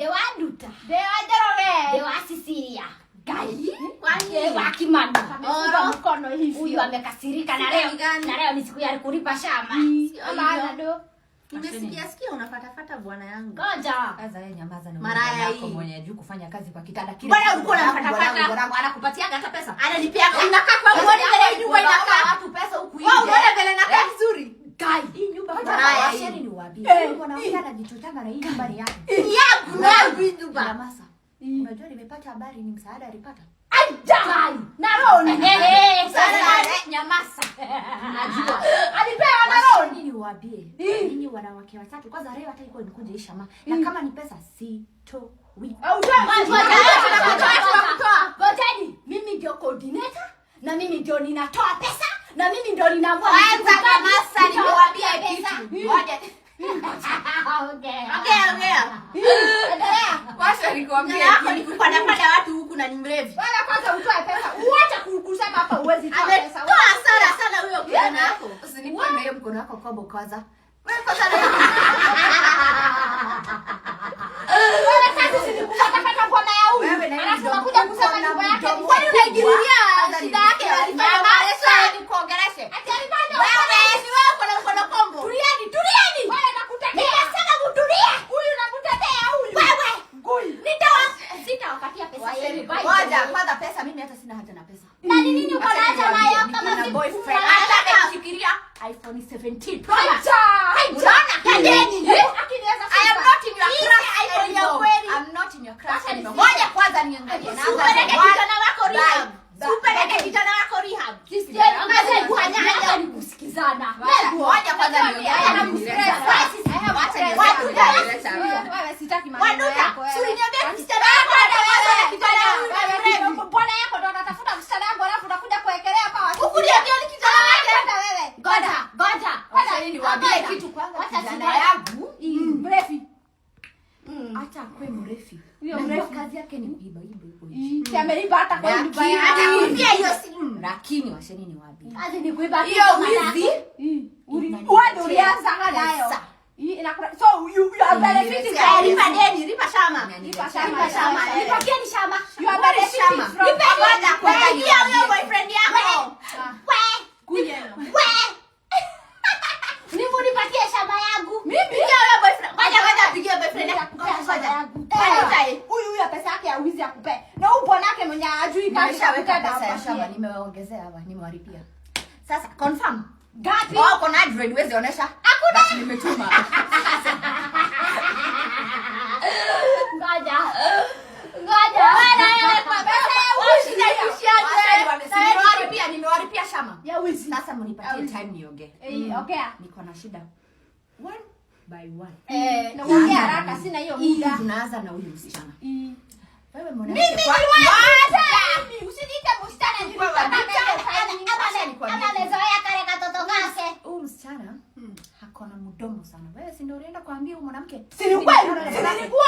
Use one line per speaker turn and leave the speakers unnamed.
Dewa Duta.
Dewa Njoroge.
Dewa Sisilia. Gai. Dewa Kimani.
Amefunga mkono hivi.
Huyu amekasirika na leo ni siku ya kulipa shamba.
Ama ndo.
Nimesikia unafatafata bwana yangu.
Ngoja.
Kaza yeye nyamaza na
Maraya
yako
hii.
mwenye juu kufanya kazi kwa kitanda kile.
Bwana ulikuwa unafatafata.
Bwana anakupatia hata pesa.
Ananipea inakaa kwa mwani vile nyumba inakaa.
Watu pesa huku nje.
Wewe unaona vile inakaa vizuri.
Gai. Hii nyumba
Maraya
kwa
hii.
sheri ni wapi? Mungu anaongea anajichotanga na hii nyumba ni yake.
Yangu hii nyumba.
Nyamaza. Unajua nimepata habari ni msaada alipata.
Gai. Na Roni.
Sasa
Nyamaza.
Najua.
Alipewa na Roni.
Nini niwaambie? Ninyi wanawake watatu kwanza leo hata iko nikuje ishama. Na kama ni pesa sito wiki.
Au
Ngojeni, mimi ndio coordinator na mimi ndio ninatoa pesa na mimi ndio ninaamua.
kwanza Nyamaza nimewaambia kitu. Ngoja.
Okay.
Ongea.
Endelea.
Washa nikwambia
Yako ni kupanda watu huku na ni mrevi.
bwana kwanza utoe pesa. Uache kusema hapa uwezi toa pesa.
Ametoa sana huyo kijana wako.
usinipe na hiyo mkono wako kobo kwanza.
Wewe kwanza
Wewe sasa usinikupata kwa maya huyu.
Wewe na hiyo
Alafu
mdomo
unakuja kusema
na
nyumba yake.
mdomo
Kwani unaingililia
kwanza
shida yake?
Nyamaza nikuongeleshe.
Ati alipanda.
Wewe si wewe uko na mkono kombo.
Tulieni. Wewe nakutetea.
Nimesema kutulia.
Huyu nakutetea huyu.
Wewe.
Ngui.
Sitawapatia pesa yenu.
Ngoja kwanza pesa mimi hata sina haja na pesa.
Na ni nini uko na haja nayo kama
Nina
si
boyfriend.
Hata kushikilia
iPhone 17 Pro.
Unaona? Kageni.
Akiniweza
I am not in your class anymore.
I'm not in your class
Sasa
anymore.
ni
Ngoja kwanza niangalie.
Supeleke kijana wako rehab. Supeleke kijana wako rehab.
Hata ni kusikizana.
Ngoja kwanza niangalie.
Wewe sitaki maneno
Waduka,
yako.
si uliniambia kijana wako anataka kijana huyu.
Mbona yako ndo anatafuta msichana wangu alafu unakuja kuwekelea hapa watu.
Ukuniambia ni kijana wake.
Hata wewe.
Ngoja.
Wacha niwaambie kitu kwanza kijana yangu.
Mrefi.
Hata akwe mrefi.
Huyo
Na
mrefi.
kazi yake ni kuiba iba.
Si ameiba hata kwa nyumba
Lakini-
yake.
Atakwambia hiyo simu.
Lakini washeni niwaambie.
Kazi ni kuiba
Hiyo wizi
Wewe ulianza nayo.
Pesa.
So you are benefiting from
Lipa deni, lipa shama.
Lipa
shama.
shama.
Nipakieni shamba.
You are benefiting from
Pigia huyo boyfriend yako.
Nipatie shamba yangu.
Pigia huyo boyfriend. Ngoja apigie boyfriend yako.
Huyu pesa yake ya wizi akupe. Na huyu bwanake mwenye ajui kazi
Nimeshaweka pesa ya shamba nimewaongezea hapa nimewalipia. Sasa confirm.
Gapi?
Oh, kuna adred wezi onesha. Hakuna. Nimetuma.
Ngoja.
Nimewalipia shamba.
Ya wizi.
Sasa mnipatie time niongee.
Okay.
Niko na shida. One by one.
Na ongea haraka sina hiyo muda.
Tunaanza na huyu msichana. Wewe mbona?
Mimi usiniite msichana
Amezoea kale katoto kake.
Huyu msichana hako na mdomo sana. Wewe si ndio unaenda kuambia huyu mwanamke?
Si ni kweli? Nilikuwa